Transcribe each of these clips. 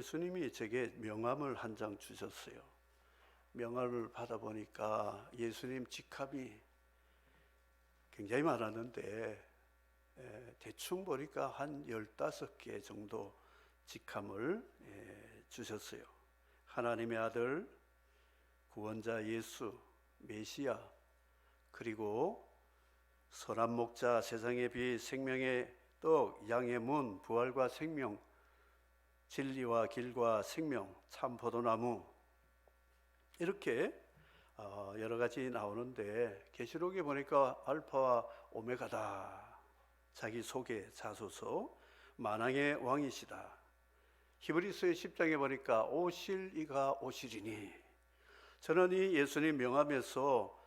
예수님이 제게 명함을 한 장 주셨어요. 명함을 받아보니까 예수님 직함이 굉장히 많았는데 대충 보니까 한 15개 정도 직함을 주셨어요. 하나님의 아들, 구원자 예수, 메시아, 그리고 선한 목자, 세상의 빛, 생명의 떡, 양의 문, 부활과 생명, 진리와 길과 생명, 참 포도나무, 이렇게 여러 가지 나오는데 계시록에 보니까 알파와 오메가다. 자기 소개, 자소서, 만왕의 왕이시다. 히브리서의 10장에 보니까 오실 이가 오시리니, 저는 이 예수님 명함에서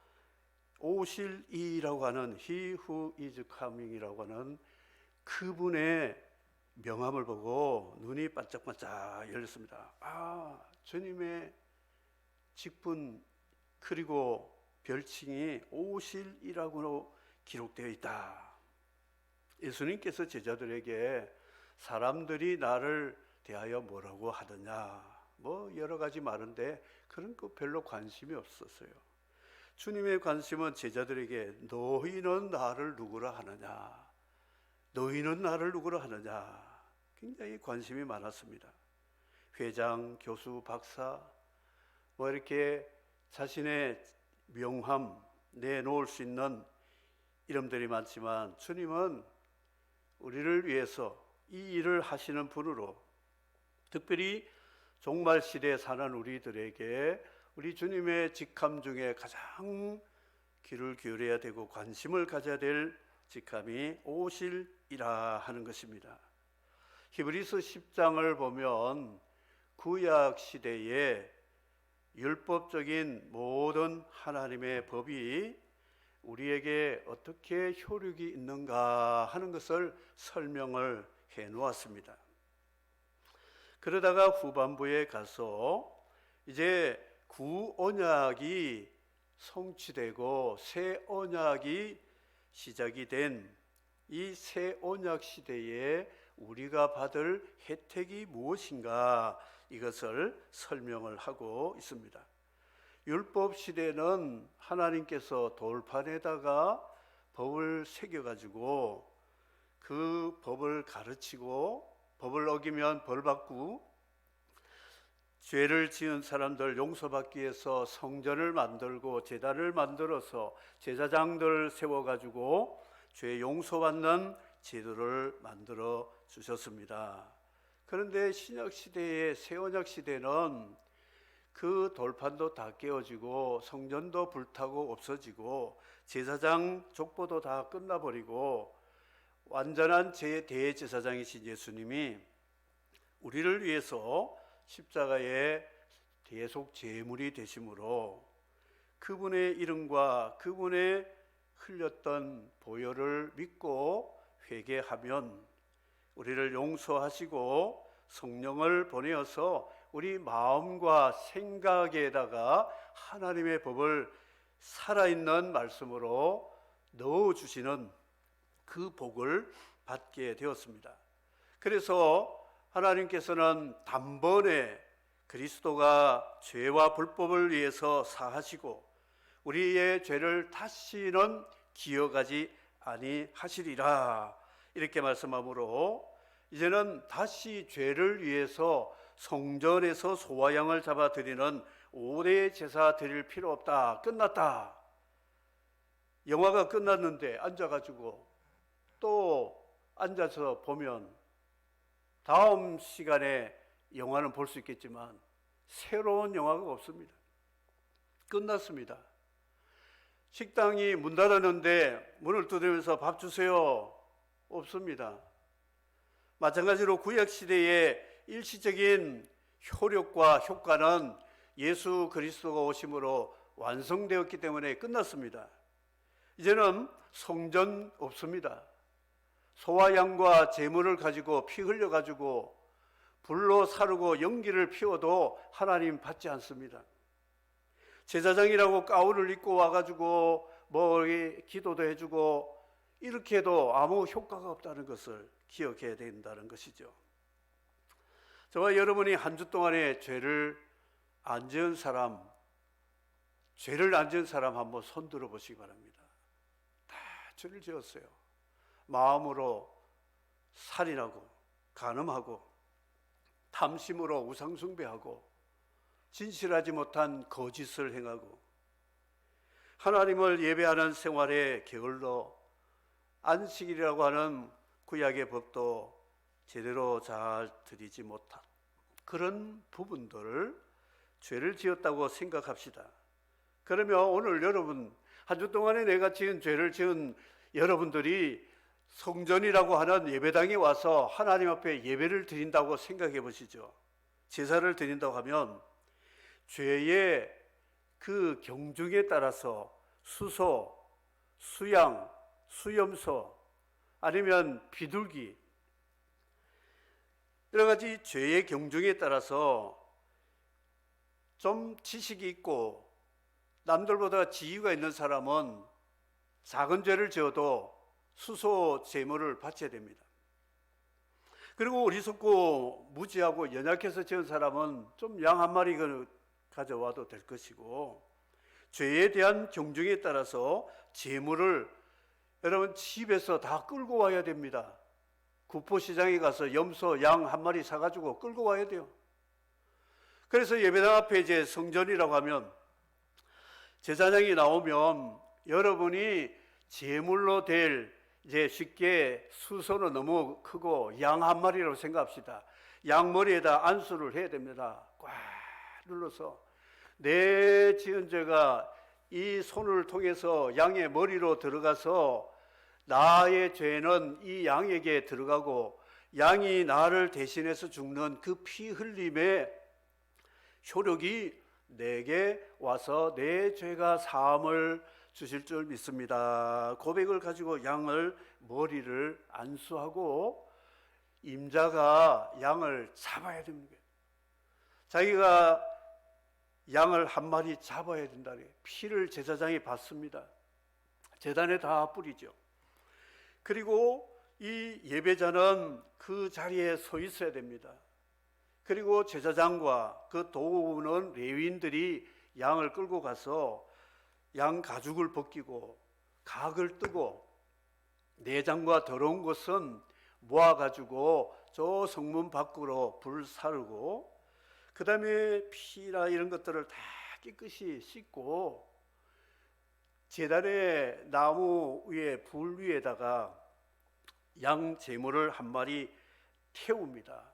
오실 이라고 하는 He who is coming이라고 하는 그분의 명함을 보고 눈이 반짝반짝 열렸습니다. 주님의 직분 그리고 별칭이 오실이라고 기록되어 있다. 예수님께서 제자들에게 사람들이 나를 대하여 뭐라고 하느냐, 여러 가지 많은데 그런 거 별로 관심이 없었어요. 주님의 관심은 제자들에게 너희는 나를 누구라 하느냐, 너희는 나를 누구라 하느냐, 굉장히 관심이 많았습니다. 회장, 교수, 박사 이렇게 자신의 명함 내놓을 수 있는 이름들이 많지만 주님은 우리를 위해서 이 일을 하시는 분으로, 특별히 종말 시대에 사는 우리들에게 우리 주님의 직함 중에 가장 귀를 기울여야 되고 관심을 가져야 될 직함이 오실이라 하는 것입니다. 히브리서 10장을 보면 구약 시대에 율법적인 모든 하나님의 법이 우리에게 어떻게 효력이 있는가 하는 것을 설명을 해 놓았습니다. 그러다가 후반부에 가서 이제 구언약이 성취되고 새 언약이 시작이 된 이 새 언약 시대에 우리가 받을 혜택이 무엇인가, 이것을 설명을 하고 있습니다. 율법 시대는 하나님께서 돌판에다가 법을 새겨가지고 그 법을 가르치고 법을 어기면 벌받고, 죄를 지은 사람들 용서받기 위해서 성전을 만들고 제단을 만들어서 제사장들을 세워가지고 죄 용서받는 제도를 만들어 주셨습니다. 그런데 신약 시대의 새 언약 시대는 그 돌판도 다 깨어지고 성전도 불타고 없어지고 제사장 족보도 다 끝나버리고 완전한 대제사장이신 예수님이 우리를 위해서 십자가의 대속 제물이 되심으로 그분의 이름과 그분의 흘렸던 보혈을 믿고 회개하면 우리를 용서하시고 성령을 보내어서 우리 마음과 생각에다가 하나님의 법을 살아있는 말씀으로 넣어주시는 그 복을 받게 되었습니다. 그래서 하나님께서는 단번에 그리스도가 죄와 불법을 위해서 사하시고 우리의 죄를 다시는 기억하지 아니하시리라, 이렇게 말씀함으로 이제는 다시 죄를 위해서 성전에서 소와 양을 잡아 드리는 5대 제사 드릴 필요 없다, 끝났다. 영화가 끝났는데 앉아가지고 또 앉아서 보면 다음 시간에 영화는 볼 수 있겠지만 새로운 영화가 없습니다. 끝났습니다. 식당이 문 닫았는데 문을 두드리면서 밥 주세요, 없습니다. 마찬가지로 구약시대의 일시적인 효력과 효과는 예수 그리스도가 오심으로 완성되었기 때문에 끝났습니다. 이제는 성전 없습니다. 소와 양과 제물을 가지고 피 흘려가지고 불로 사르고 연기를 피워도 하나님 받지 않습니다. 제사장이라고 가운을 입고 와가지고 기도도 해주고 이렇게 해도 아무 효과가 없다는 것을 기억해야 된다는 것이죠. 저와 여러분이 한 주 동안에 죄를 안 지은 사람 한번 손 들어 보시기 바랍니다. 다 죄를 지었어요. 마음으로 살인하고 간음하고 탐심으로 우상숭배하고 진실하지 못한 거짓을 행하고 하나님을 예배하는 생활에 게을러 안식일이라고 하는 구약의 법도 제대로 잘 드리지 못한 그런 부분들을 죄를 지었다고 생각합시다. 그러면 오늘 여러분 한 주 동안에 내가 지은 죄를 지은 여러분들이 성전이라고 하는 예배당에 와서 하나님 앞에 예배를 드린다고 생각해 보시죠. 제사를 드린다고 하면 죄의 그 경중에 따라서 수소, 수양, 수염소 아니면 비둘기 여러 가지 죄의 경중에 따라서 좀 지식이 있고 남들보다 지위가 있는 사람은 작은 죄를 지어도 수소 제물을 바쳐야 됩니다. 그리고 어리석고 무지하고 연약해서 지은 사람은 좀 양 한 마리 가져와도 될 것이고 죄에 대한 경중에 따라서 제물을 여러분 집에서 다 끌고 와야 됩니다. 구포시장에 가서 염소 양 한 마리 사가지고 끌고 와야 돼요. 그래서 예배당 앞에 이제 성전이라고 하면 제사장이 나오면 여러분이 제물로 될 이제 쉽게 수소는 너무 크고 양 한 마리라고 생각합시다. 양 머리에다 안수를 해야 됩니다. 꽉 눌러서 내 지은 죄가 이 손을 통해서 양의 머리로 들어가서 나의 죄는 이 양에게 들어가고 양이 나를 대신해서 죽는 그 피 흘림의 효력이 내게 와서 내 죄가 사함을 주실 줄 믿습니다. 고백을 가지고 양을 머리를 안수하고 임자가 양을 잡아야 됩니다. 자기가 양을 한 마리 잡아야 된다. 피를 제사장이 받습니다. 제단에 다 뿌리죠. 그리고 이 예배자는 그 자리에 서 있어야 됩니다. 그리고 제사장과 그 도우는 레위인들이 양을 끌고 가서 양 가죽을 벗기고 각을 뜨고 내장과 더러운 것은 모아가지고 저 성문 밖으로 불 사르고 그 다음에 피나 이런 것들을 다 깨끗이 씻고 제단의 나무 위에 불 위에다가 양 제물을 한 마리 태웁니다.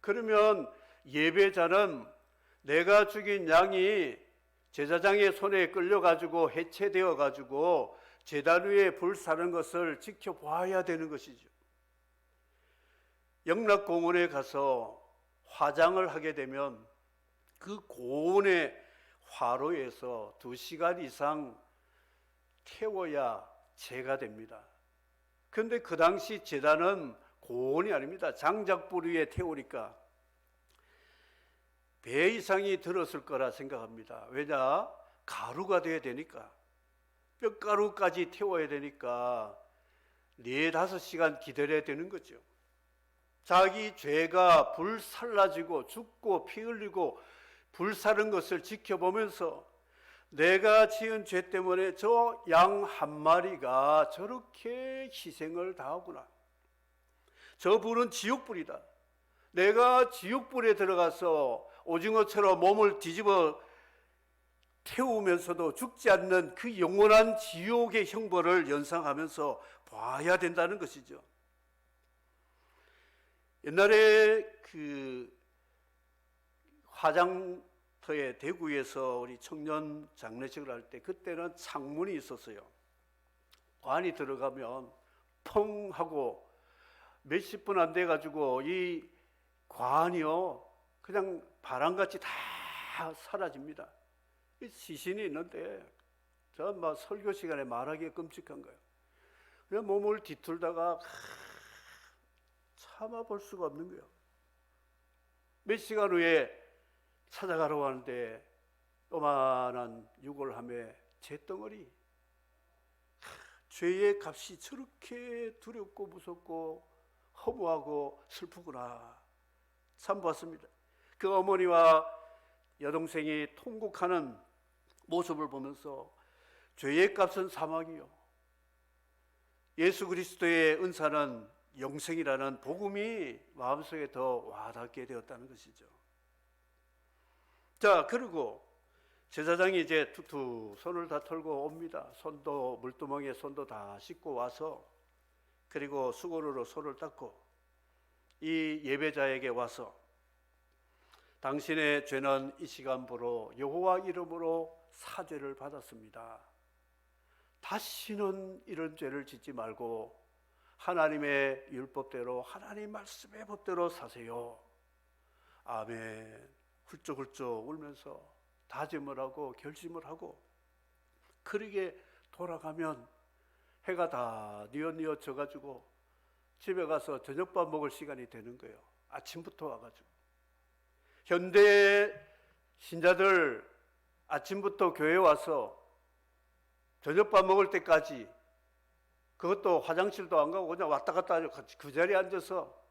그러면 예배자는 내가 죽인 양이 제사장의 손에 끌려가지고 해체되어가지고 제단 위에 불 사는 것을 지켜봐야 되는 것이죠. 영락공원에 가서 화장을 하게 되면 그 고온의 화로에서 2시간 이상 태워야 제가 됩니다. 그런데 그 당시 제단은 고온이 아닙니다. 장작불 위에 태우니까 배 이상이 들었을 거라 생각합니다. 왜냐? 가루가 돼야 되니까 뼈가루까지 태워야 되니까 4-5시간 기다려야 되는 거죠. 자기 죄가 불살라지고 죽고 피 흘리고 불사른 것을 지켜보면서 내가 지은 죄 때문에 저 양 한 마리가 저렇게 희생을 당하구나. 저 불은 지옥불이다. 내가 지옥불에 들어가서 오징어처럼 몸을 뒤집어 태우면서도 죽지 않는 그 영원한 지옥의 형벌을 연상하면서 봐야 된다는 것이죠. 옛날에 그 화장터에 대구에서 우리 청년 장례식을 할 때 그때는 창문이 있었어요. 관이 들어가면 펑 하고 몇십 분 안 돼 가지고 이 관이요 그냥 바람같이 다 사라집니다. 시신이 있는데 저 막 설교 시간에 말하기에 끔찍한 거예요. 그냥 몸을 뒤틀다가 참아볼 수가 없는 거예요. 몇 시간 후에 찾아가려고 하는데 요만한 유골함에 잿덩어리, 죄의 값이 저렇게 두렵고 무섭고 허무하고 슬프구나. 산보았습니다. 그 어머니와 여동생이 통곡하는 모습을 보면서 죄의 값은 사망이요, 예수 그리스도의 은사는 영생이라는 복음이 마음속에 더 와닿게 되었다는 것이죠. 자, 그리고 제사장이 이제 툭툭 손을 다 털고 옵니다. 손도 물두멍에 손도 다 씻고 와서, 그리고 수건으로 손을 닦고 이 예배자에게 와서 당신의 죄는 이 시간부로 여호와 이름으로 사죄를 받았습니다. 다시는 이런 죄를 짓지 말고 하나님의 율법대로, 하나님 말씀의 법대로 사세요. 아멘. 훌쩍훌쩍 울면서 다짐을 하고 결심을 하고, 그러게 돌아가면 해가 다 뉘어뉘어져 가지고 집에 가서 저녁밥 먹을 시간이 되는 거예요. 아침부터 와가지고. 현대 신자들 아침부터 교회 와서 저녁밥 먹을 때까지, 그것도 화장실도 안 가고 그냥 왔다 갔다 하고 그 자리에 앉아서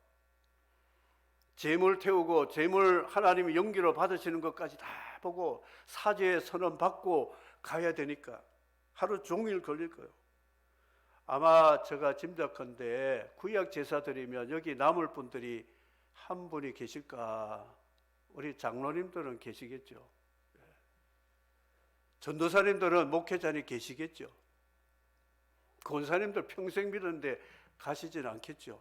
제물 태우고 제물 하나님이 연기로 받으시는 것까지 다 보고 사죄의 선언 받고 가야 되니까 하루 종일 걸릴 거예요. 아마 제가 짐작컨대 구약 제사 드리면 여기 남을 분들이 한 분이 계실까? 우리 장로님들은 계시겠죠. 전도사님들은 목회자님 계시겠죠. 권사님들 평생 믿었는데 가시진 않겠죠.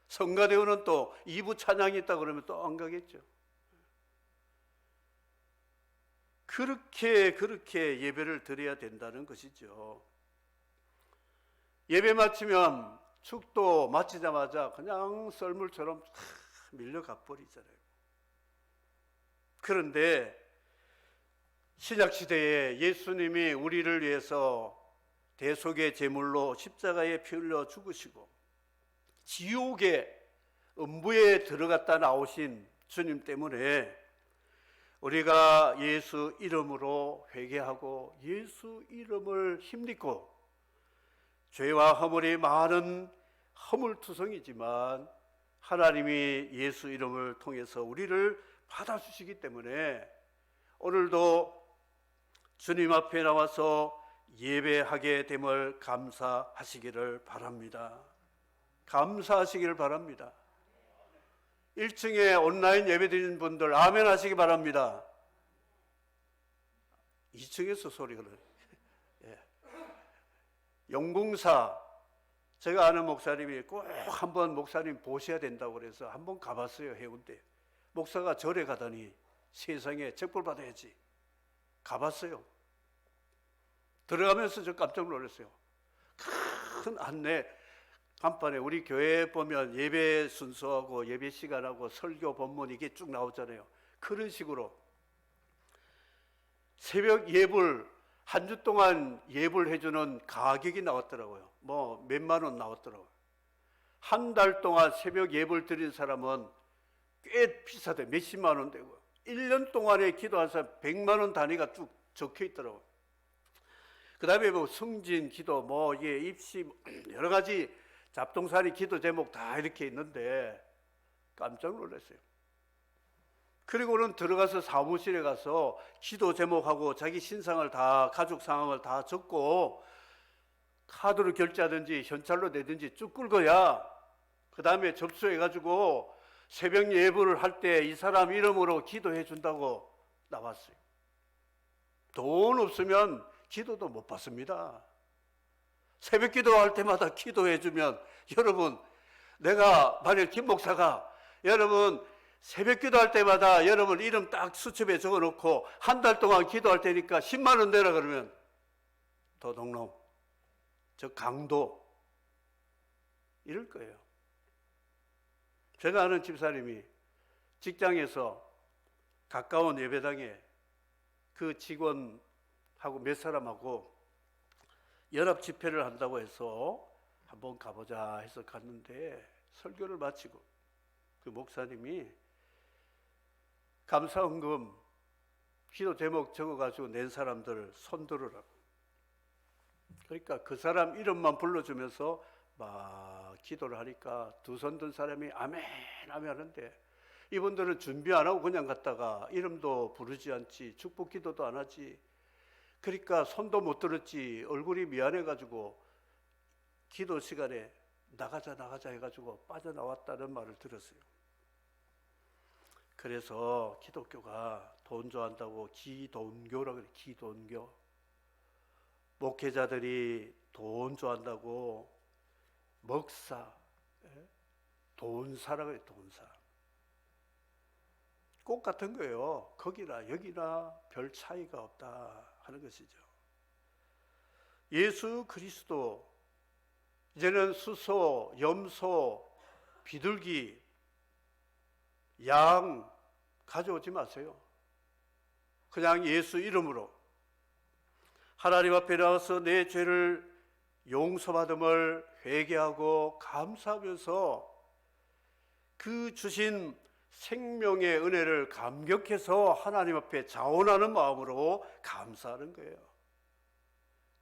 성가대우는 또 2부 찬양이 있다 그러면 또 안 가겠죠. 그렇게 예배를 드려야 된다는 것이죠. 예배 마치면 축도 마치자마자 그냥 썰물처럼 밀려가 버리잖아요. 그런데 신약시대에 예수님이 우리를 위해서 대속의 제물로 십자가에 피 흘려 죽으시고 지옥의 음부에 들어갔다 나오신 주님 때문에 우리가 예수 이름으로 회개하고 예수 이름을 힘입고, 죄와 허물이 많은 허물투성이지만 하나님이 예수 이름을 통해서 우리를 받아주시기 때문에 오늘도 주님 앞에 나와서 예배하게 됨을 감사하시기를 바랍니다. 감사하시기를 바랍니다. 1층에 온라인 예배 드리는 분들 아멘 하시기 바랍니다. 2층에서 소리가 나요. 예. 용궁사, 제가 아는 목사님이 꼭 한번 목사님 보셔야 된다고 그래서 한번 가봤어요. 해운대. 목사가 절에 가더니 세상에 책벌 받아야지. 가봤어요. 들어가면서 저 깜짝 놀랐어요. 큰 안내 간판에 우리 교회 보면 예배 순서하고 예배 시간하고 설교 본문 이게 쭉 나오잖아요. 그런 식으로 새벽 예불 한 주 동안 예불 해주는 가격이 나왔더라고요. 뭐 몇만 원 나왔더라고요. 한 달 동안 새벽 예불 드린 사람은 꽤 비싸대. 몇십만 원 되고 1년 동안에 기도한 사람 100만 원 단위가 쭉 적혀 있더라고요. 그 다음에 뭐 승진 기도, 뭐 이게 입시, 여러 가지 잡동사니 기도 제목 다 이렇게 있는데 깜짝 놀랐어요. 그리고는 들어가서 사무실에 가서 기도 제목하고 자기 신상을 다, 가족 상황을 다 적고 카드로 결제하든지 현찰로 내든지 쭉 긁어야 그 다음에 접수해가지고 새벽 예불을 할 때 이 사람 이름으로 기도해 준다고 나왔어요. 돈 없으면 기도도 못 받습니다. 새벽 기도할 때마다 기도해 주면, 여러분, 내가 만약 김 목사가 여러분 새벽 기도할 때마다 여러분 이름 딱 수첩에 적어 놓고 한 달 동안 기도할 테니까 10만 원 내라 그러면 도둑놈, 저 강도 이럴 거예요. 제가 아는 집사님이 직장에서 가까운 예배당에 그 직원하고 몇 사람하고 연합 집회를 한다고 해서 한번 가보자 해서 갔는데 설교를 마치고 그 목사님이 감사헌금 기도 제목 적어가지고 낸 사람들 손 들으라고. 그러니까 그 사람 이름만 불러주면서 막 기도를 하니까 두 손 든 사람이 아멘 아멘 하는데 이분들은 준비 안 하고 그냥 갔다가 이름도 부르지 않지, 축복 기도도 안 하지. 그러니까 손도 못 들었지. 얼굴이 미안해가지고 기도 시간에 나가자 해가지고 빠져나왔다는 말을 들었어요. 그래서 기독교가 돈 좋아한다고 기돈교라 그래. 기돈교. 목회자들이 돈 좋아한다고 먹사, 돈사라 그래. 돈사. 꼭 같은 거예요. 거기나 여기나 별 차이가 없다 하는 것이죠. 예수 그리스도 이제는 수소, 염소, 비둘기, 양 가져오지 마세요. 그냥 예수 이름으로 하나님 앞에 나와서 내 죄를 용서받음을 회개하고 감사하면서 그 주신 생명의 은혜를 감격해서 하나님 앞에 자원하는 마음으로 감사하는 거예요.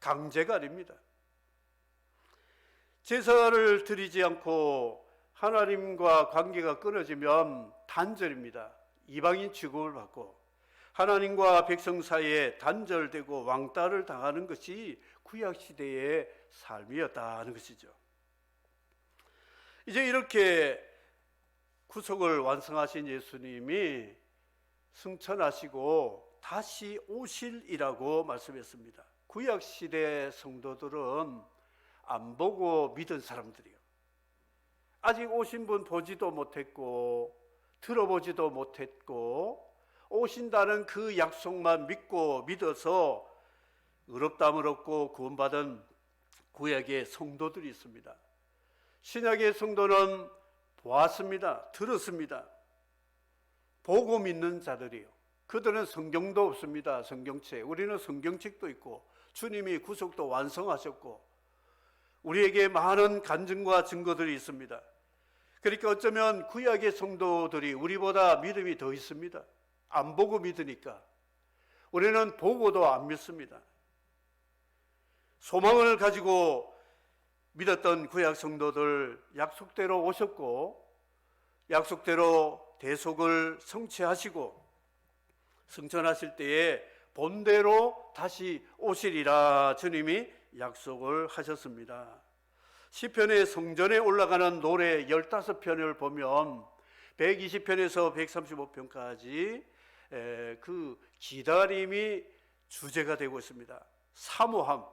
강제가 아닙니다. 제사를 드리지 않고 하나님과 관계가 끊어지면 단절입니다. 이방인 취급을 받고 하나님과 백성 사이에 단절되고 왕따를 당하는 것이 구약시대의 삶이었다는 것이죠. 이제 이렇게 구속을 완성하신 예수님이 승천하시고 다시 오실이라고 말씀했습니다. 구약시대 성도들은 안 보고 믿은 사람들이요. 아직 오신 분 보지도 못했고 들어보지도 못했고 오신다는 그 약속만 믿고 믿어서 의롭다함을 얻고 구원받은 구약의 성도들이 있습니다. 신약의 성도는 보았습니다. 들었습니다. 보고 믿는 자들이요. 그들은 성경도 없습니다. 성경책. 우리는 성경책도 있고 주님이 구속도 완성하셨고 우리에게 많은 간증과 증거들이 있습니다. 그러니까 어쩌면 구약의 성도들이 우리보다 믿음이 더 있습니다. 안 보고 믿으니까. 우리는 보고도 안 믿습니다. 소망을 가지고 믿었던 구약 성도들 약속대로 오셨고 약속대로 대속을 성취하시고 승천하실 때에 본대로 다시 오시리라 주님이 약속을 하셨습니다. 시편의 성전에 올라가는 노래 15편을 보면 120편에서 135편까지 그 기다림이 주제가 되고 있습니다. 사모함.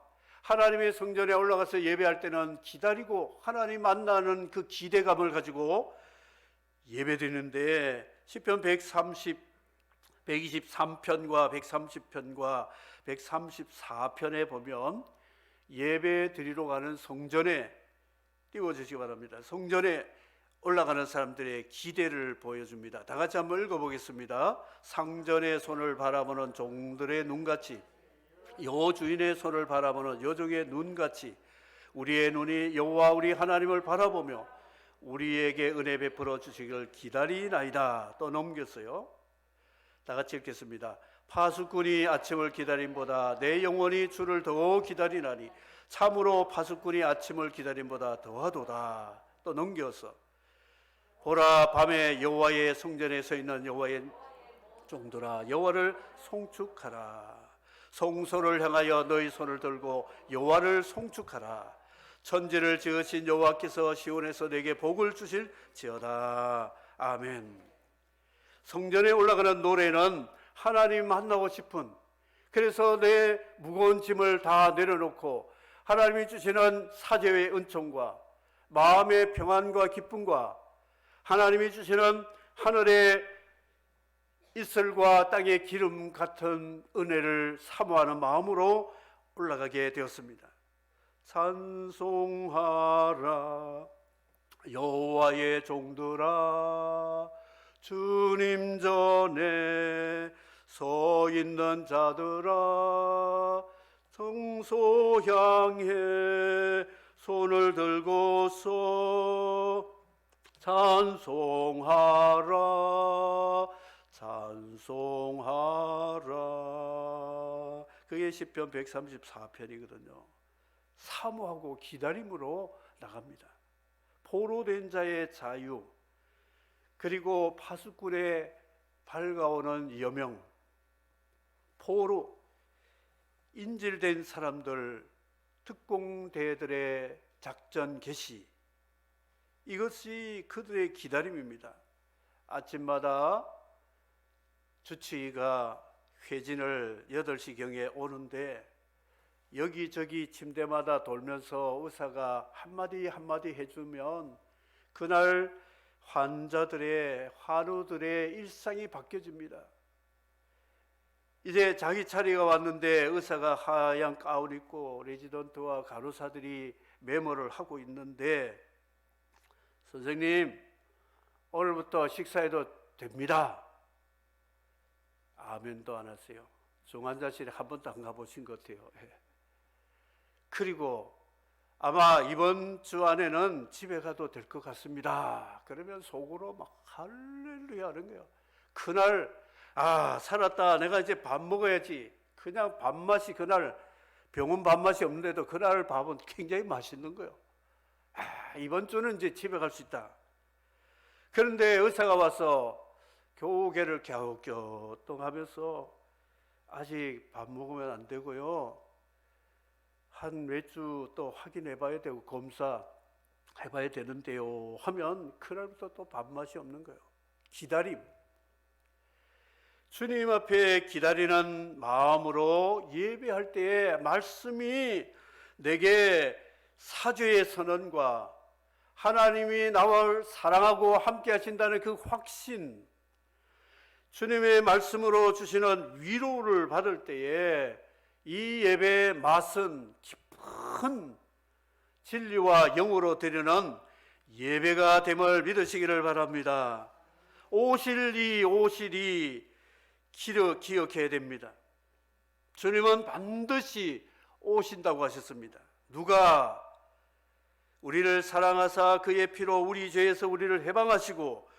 하나님의 성전에 올라가서 예배할 때는 기다리고 하나님 만나는 그 기대감을 가지고 예배드리는데 시편 123편과 130편과 134편에 보면 예배 드리러 가는 성전에 띄워주시기 바랍니다. 성전에 올라가는 사람들의 기대를 보여줍니다. 다 같이 한번 읽어보겠습니다. 상전의 손을 바라보는 종들의 눈같이 여 주인의 손을 바라보는 여종의 눈같이 우리의 눈이 여호와 우리 하나님을 바라보며 우리에게 은혜 베풀어 주시길 기다리나이다. 또 넘겼어요. 다 같이 읽겠습니다. 파수꾼이 아침을 기다림보다 내 영혼이 주를 더 기다리나니 참으로 파수꾼이 아침을 기다림보다 더하도다. 또 넘겨서 보라 밤에 여호와의 성전에 서 있는 여호와의 종들아 여호와를 송축하라. 성소를 향하여 너희 손을 들고 여호와를 송축하라. 천지를 지으신 여호와께서 시온에서 내게 복을 주실지어다. 아멘. 성전에 올라가는 노래는 하나님 만나고 싶은, 그래서 내 무거운 짐을 다 내려놓고 하나님이 주시는 사제의 은총과 마음의 평안과 기쁨과 하나님이 주시는 하늘의 이슬과 땅의 기름 같은 은혜를 사모하는 마음으로 올라가게 되었습니다. 찬송하라 여호와의 종들아 주님 전에 서 있는 자들아 성소 향해 손을 들고서 찬송하라 찬송하라. 그게 시편 134편이거든요. 사모하고 기다림으로 나갑니다. 포로된 자의 자유, 그리고 파수꾼의 밝아오는 여명, 포로 인질된 사람들, 특공대들의 작전 개시, 이것이 그들의 기다림입니다. 아침마다 주치의가 회진을 8시경에 오는데 여기저기 침대마다 돌면서 의사가 한마디 한마디 해주면 그날 환자들의, 환우들의 일상이 바뀌어집니다. 이제 자기 차례가 왔는데 의사가 하얀 가운 입고 레지던트와 간호사들이 메모를 하고 있는데, 선생님, 오늘부터 식사해도 됩니다. 아멘도 안 하세요. 중환자실에 한 번도 안 가보신 것 같아요. 그리고 아마 이번 주 안에는 집에 가도 될 것 같습니다. 그러면 속으로 막 할렐루야 하는 거예요. 그날 살았다, 내가 이제 밥 먹어야지. 그냥 밥맛이, 그날 병원 밥맛이 없는데도 그날 밥은 굉장히 맛있는 거예요. 이번 주는 이제 집에 갈 수 있다. 그런데 의사가 와서 교계를 갸우뚱하면서 아직 밥 먹으면 안 되고요, 한 몇 주 또 확인해 봐야 되고 검사 해봐야 되는데요 하면 그날부터 또 밥맛이 없는 거예요. 기다림. 주님 앞에 기다리는 마음으로 예배할 때에 말씀이 내게 사죄의 선언과 하나님이 나와 사랑하고 함께 하신다는 그 확신, 주님의 말씀으로 주시는 위로를 받을 때에 이 예배의 맛은 깊은 진리와 영으로 드리는 예배가 됨을 믿으시기를 바랍니다. 오실이 기억해야 됩니다. 주님은 반드시 오신다고 하셨습니다. 누가 우리를 사랑하사 그의 피로 우리 죄에서 우리를 해방하시고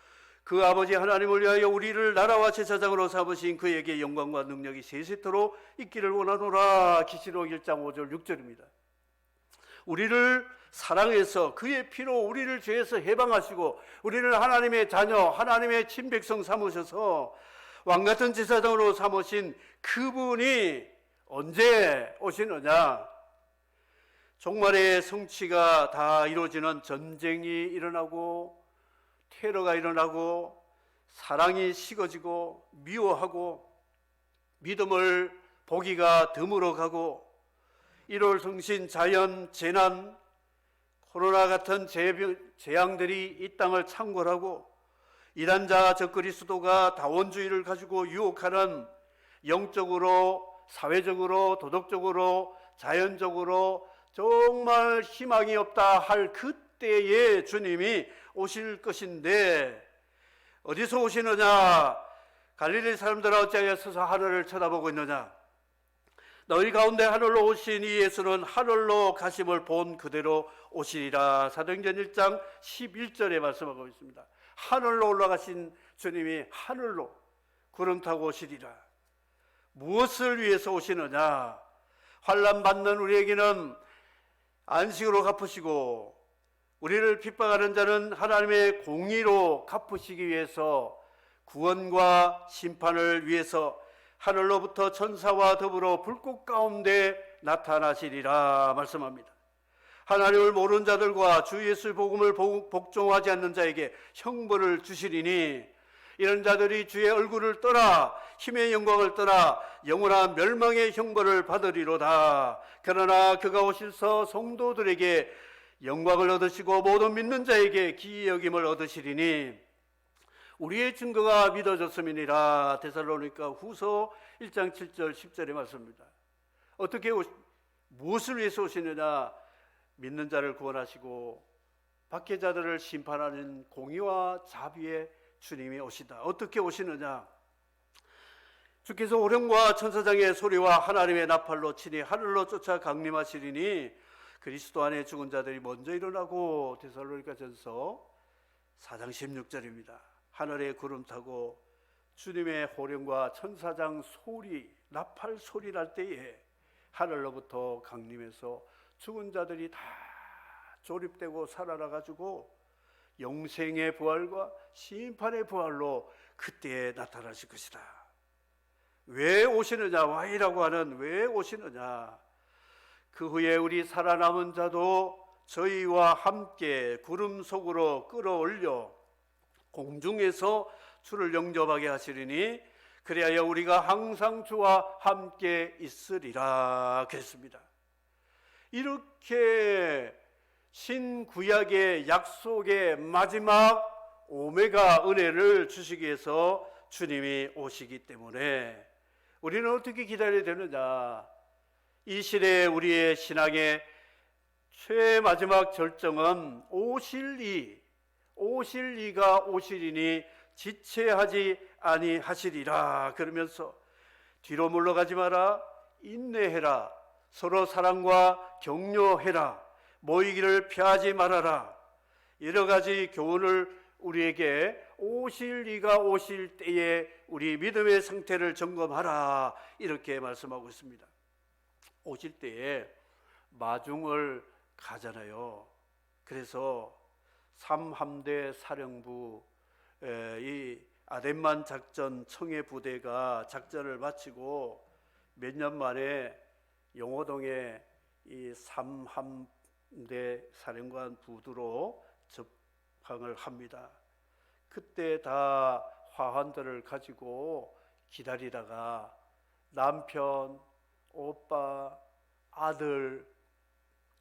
그 아버지 하나님을 위하여 우리를 나라와 제사장으로 삼으신 그에게 영광과 능력이 세세토록 있기를 원하노라. 계시록 1장 5절 6절입니다. 우리를 사랑해서 그의 피로 우리를 죄에서 해방하시고 우리를 하나님의 자녀, 하나님의 친백성 삼으셔서 왕같은 제사장으로 삼으신 그분이 언제 오시느냐? 종말의 성취가 다 이루어지는 전쟁이 일어나고 테러가 일어나고 사랑이 식어지고 미워하고 믿음을 보기가 드물어가고 1월 성신, 자연, 재난, 코로나 같은 재앙들이 이 땅을 창궐하고 이단자 적그리스도가 다원주의를 가지고 유혹하는 영적으로, 사회적으로, 도덕적으로, 자연적으로 정말 희망이 없다 할 그때에 주님이 오실 것인데 어디서 오시느냐? 갈릴리 사람들아 어찌하여 서서 하늘을 쳐다보고 있느냐? 너희 가운데 하늘로 오신 이 예수는 하늘로 가심을 본 그대로 오시리라. 사도행전 1장 11절에 말씀하고 있습니다. 하늘로 올라가신 주님이 하늘로 구름 타고 오시리라. 무엇을 위해서 오시느냐? 환난 받는 우리에게는 안식으로 갚으시고 우리를 핍박하는 자는 하나님의 공의로 갚으시기 위해서 구원과 심판을 위해서 하늘로부터 천사와 더불어 불꽃 가운데 나타나시리라 말씀합니다. 하나님을 모르는 자들과 주 예수의 복음을 복종하지 않는 자에게 형벌을 주시리니 이런 자들이 주의 얼굴을 떠나 힘의 영광을 떠나 영원한 멸망의 형벌을 받으리로다. 그러나 그가 오실서 성도들에게 영광을 얻으시고 모든 믿는 자에게 기이 여김을 얻으시리니 우리의 증거가 믿어졌음이니라. 데살로니가 후서 1장 7절 10절의 말씀입니다. 무엇을 위해서 오시느냐? 믿는 자를 구원하시고 박해자들을 심판하는 공의와 자비의 주님이 오시다. 어떻게 오시느냐? 주께서 호령과 천사장의 소리와 하나님의 나팔로 친히 하늘로 쫓아 강림하시리니 그리스도 안에 죽은 자들이 먼저 일어나고. 데살로니가전서 4장 16절입니다. 하늘에 구름 타고 주님의 호령과 천사장 소리, 나팔 소리 날 때에 하늘로부터 강림해서 죽은 자들이 다 조립되고 살아나가지고 영생의 부활과 심판의 부활로 그때에 나타나실 것이다. 왜 오시느냐? Y라고 하는 왜 오시느냐? 그 후에 우리 살아남은 자도 저희와 함께 구름 속으로 끌어올려 공중에서 주를 영접하게 하시리니 그리하여 우리가 항상 주와 함께 있으리라 그랬습니다. 이렇게 신구약의 약속의 마지막 오메가 은혜를 주시기 위해서 주님이 오시기 때문에 우리는 어떻게 기다려야 되느냐? 이 시대에 우리의 신앙의 최마지막 절정은 오실 이가 오시리니 지체하지 아니하시리라. 그러면서 뒤로 물러가지 마라, 인내해라, 서로 사랑과 격려해라, 모이기를 피하지 말아라. 여러 가지 교훈을 우리에게 오실 이가 오실 때에 우리 믿음의 상태를 점검하라 이렇게 말씀하고 있습니다. 오실 때에 마중을 가잖아요. 그래서 3함대 사령부 이 아덴만 작전 청해 부대가 작전을 마치고 몇 년 만에 용호동에 이 3함대 사령관 부두로 접항을 합니다. 그때 다 화환들을 가지고 기다리다가 남편, 오빠, 아들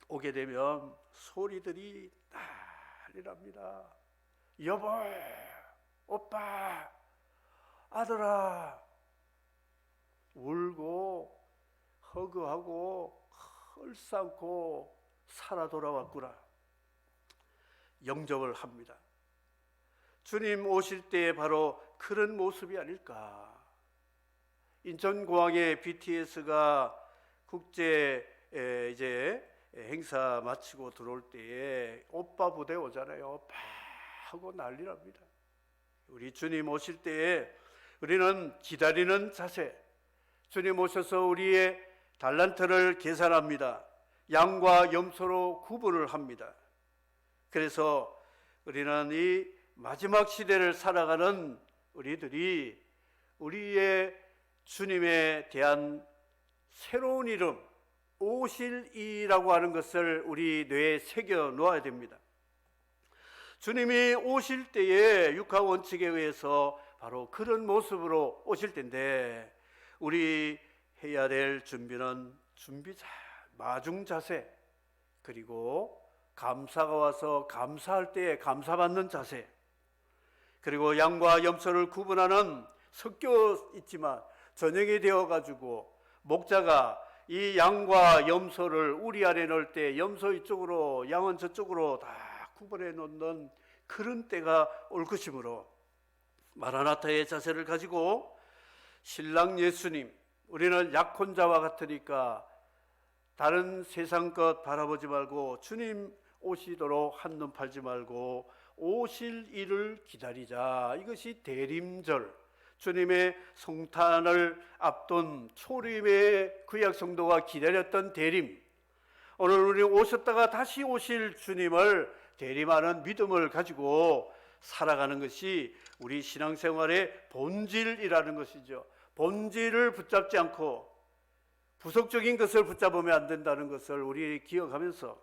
오게 되면 소리들이 난리 납니다. 여보, 오빠, 아들아, 울고 허그하고 헐벗고 살아 돌아왔구나. 영접을 합니다. 주님 오실 때에 바로 그런 모습이 아닐까. 인천공항에 BTS가 국제 이제 행사 마치고 들어올 때에 오빠 부대 오잖아요. 오빠 하고 난리 납니다. 우리 주님 오실 때에 우리는 기다리는 자세, 주님 오셔서 우리의 달란트를 계산합니다. 양과 염소로 구분을 합니다. 그래서 우리는 이 마지막 시대를 살아가는 우리들이 우리의 주님에 대한 새로운 이름, 오실 이라고 하는 것을 우리 뇌에 새겨 놓아야 됩니다. 주님이 오실 때에 육하 원칙에 의해서 바로 그런 모습으로 오실 텐데 우리 해야 될 준비는 준비자, 마중 자세, 그리고 감사가 와서 감사할 때에 감사받는 자세, 그리고 양과 염소를 구분하는 섞여 있지만 저녁이 되어가지고 목자가 이 양과 염소를 우리 안에 넣을 때 염소 이쪽으로 양은 저쪽으로 다 구분해 놓는 그런 때가 올 것이므로 마라나타의 자세를 가지고 신랑 예수님, 우리는 약혼자와 같으니까 다른 세상 것 바라보지 말고 주님 오시도록 한눈 팔지 말고 오실 일을 기다리자. 이것이 대림절, 주님의 성탄을 앞둔 초림의 구약 성도가 기다렸던 대림. 오늘 우리 오셨다가 다시 오실 주님을 대림하는 믿음을 가지고 살아가는 것이 우리 신앙생활의 본질이라는 것이죠. 본질을 붙잡지 않고 부속적인 것을 붙잡으면 안 된다는 것을 우리 기억하면서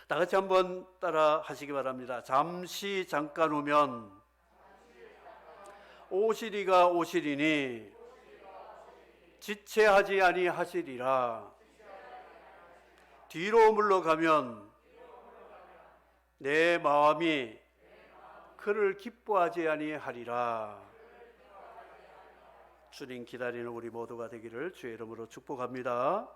다 같이 한번 따라 하시기 바랍니다. 잠시 잠깐 오면 오시리가 오시리니 지체하지 아니하시리라. 뒤로 물러가면 내 마음이 그를 기뻐하지 아니하리라. 주님 기다리는 우리 모두가 되기를 주의 이름으로 축복합니다.